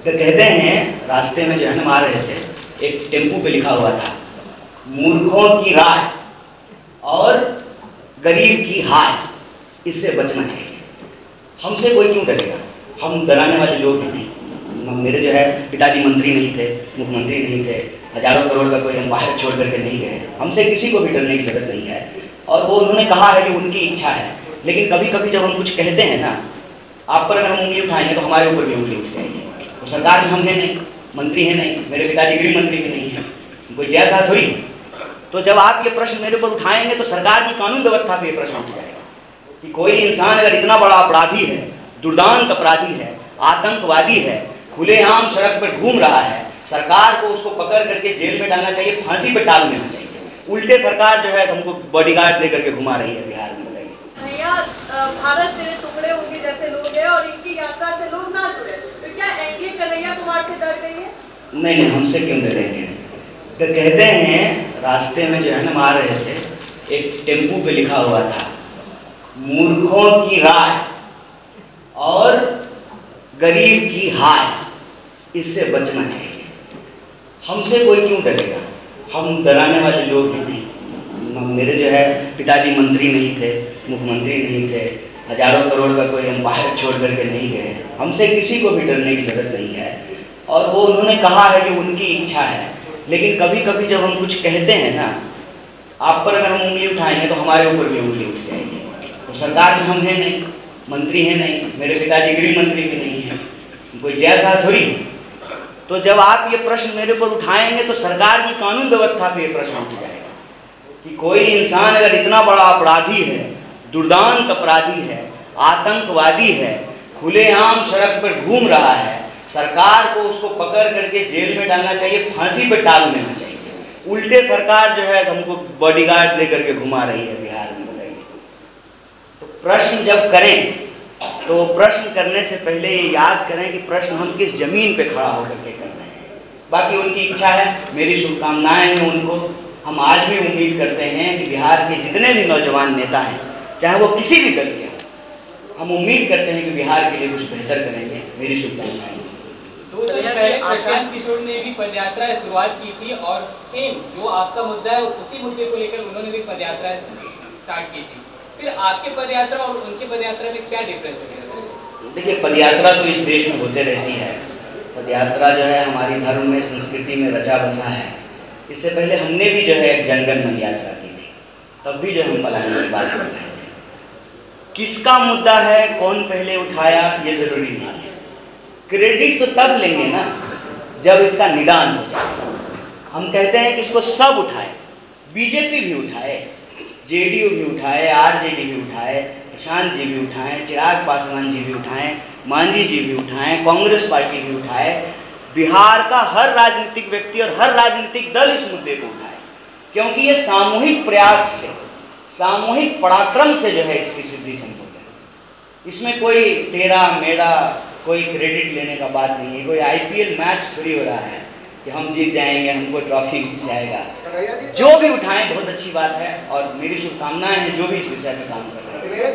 तो कहते हैं रास्ते में जो है हम आ रहे थे, एक टेम्पू पे लिखा हुआ था मूर्खों की राय और गरीब की हाय, इससे बचना चाहिए। हमसे कोई क्यों डरेगा? हम डराने वाले लोग हैं नहीं। मेरे जो है पिताजी मंत्री नहीं थे, मुख्यमंत्री नहीं थे, हजारों करोड़ का कोई हम बाहर छोड़ करके नहीं गए। हमसे किसी को भी डरने की जरूरत नहीं है। और वो उन्होंने कहा है कि उनकी इच्छा है, लेकिन कभी कभी जब हम कुछ कहते हैं ना, आप पर अगर हम उंगली उठाएंगे तो हमारे ऊपर भी उंगली उठ जाएगी। तो सरकार में हम हैं नहीं, मंत्री हैं नहीं, मेरे पिताजी गृह मंत्री भी नहीं है, कोई जैसा थोड़ी। तो जब आप ये प्रश्न मेरे ऊपर उठाएंगे तो सरकार की कानून व्यवस्था पे ये प्रश्न उठ जाएगा कि कोई इंसान अगर इतना बड़ा अपराधी है, दुर्दांत अपराधी है, आतंकवादी है, खुलेआम सड़क पर घूम रहा है, सरकार को उसको पकड़ करके जेल में डालना चाहिए, फांसी पे टाल देना चाहिए। उल्टे सरकार जो है हमको बॉडीगार्ड दे करके घुमा रही है बिहार में। भारत से टुकड़े होंगे जैसे लोग हैं और इनकी यात्रा से लोग ना जुड़े, तो क्या एनडीए कन्हैया कुमार से डर गई है? नहीं, हमसे क्यों डरेंगे? तो कहते हैं रास्ते में जो है हम आ रहे थे, एक टेम्पू पे लिखा हुआ था मूर्खों की राय और गरीब की हाय, इससे बचना चाहिए। हमसे कोई क्यों डरेगा? हम डराने वाले लोग हैं नहीं। मेरे जो है पिताजी मंत्री नहीं थे, मुख्यमंत्री नहीं थे, हजारों करोड़ का कोई हम बाहर छोड़ करके नहीं गए। हमसे किसी को भी डरने की जरूरत नहीं है। और वो उन्होंने कहा है कि उनकी इच्छा है, लेकिन कभी कभी जब हम कुछ कहते हैं ना, आप पर अगर हम उंगली उठाएंगे तो हमारे ऊपर भी उंगली उठ जाएगी। तो सरकार में हम हैं नहीं, मंत्री हैं नहीं, मेरे पिताजी गृह मंत्री भी नहीं है, कोई जैसा थोड़ी। तो जब आप ये प्रश्न मेरे ऊपर उठाएंगे तो सरकार की कानून व्यवस्था पे ये प्रश्न उठ जाएगा कि कोई इंसान अगर इतना बड़ा अपराधी है, दुर्दांत अपराधी है, आतंकवादी है, खुलेआम सड़क पर घूम रहा है, सरकार को उसको पकड़ करके जेल में डालना चाहिए, फांसी पे टाल देना चाहिए। उल्टे सरकार जो है हमको बॉडीगार्ड दे करके घुमा रही है बिहार में। तो प्रश्न जब करें तो प्रश्न करने से पहले ये याद करें कि प्रश्न हम किस जमीन पे खड़ा होकर के कर रहे हैं। बाकी उनकी इच्छा है, मेरी शुभकामनाएं हैं उनको। हम आज भी उम्मीद करते हैं कि बिहार के जितने भी नौजवान नेता हैं, चाहे वो किसी भी दल के हों, हम उम्मीद करते हैं कि बिहार के लिए कुछ बेहतर करेंगे। मेरी शुभकामनाएं। 2 साल पहले प्रशांत किशोर ने भी पदयात्रा शुरुआत की थी और सेम जो आपका मुद्दा है उसी मुद्दे को लेकर उन्होंने भी पदयात्रा स्टार्ट की थी। फिर आपके पदयात्रा और उनकी पदयात्रा में क्या डिफरेंस है? देखिए, पदयात्रा तो इस देश में होते रहती है। पदयात्रा जो है हमारी धर्म में, संस्कृति में रचा बसा है। इससे पहले हमने भी जो है एक जनगण मन यात्रा की थी, तब भी जो हम पलायन की बात कर रहे थे। किसका मुद्दा है, कौन पहले उठाया, ये जरूरी नहीं है। क्रेडिट तो तब लेंगे ना जब इसका निदान हो जाए। हम कहते हैं कि इसको सब उठाए, बीजेपी भी उठाए, जेडीयू भी उठाए, आरजेडी भी उठाए, प्रशांत जी भी उठाएं, चिराग पासवान जी भी उठाएं, मांझी जी भी उठाएं, कांग्रेस पार्टी भी उठाए, बिहार का हर राजनीतिक व्यक्ति और हर राजनीतिक दल इस मुद्दे को उठाए, क्योंकि ये सामूहिक प्रयास से, सामूहिक पराक्रम से जो है इसकी सिद्धि संभव है। इसमें कोई तेरा मेरा कोई क्रेडिट लेने का बात नहीं है। कोई आईपीएल मैच थोड़ी हो रहा है कि हम जीत जाएंगे, हमको ट्रॉफी मिल जाएगा। जो भी उठाएं बहुत अच्छी बात है और मेरी शुभकामनाएं हैं जो भी इस विषय पर काम कर रहे हैं।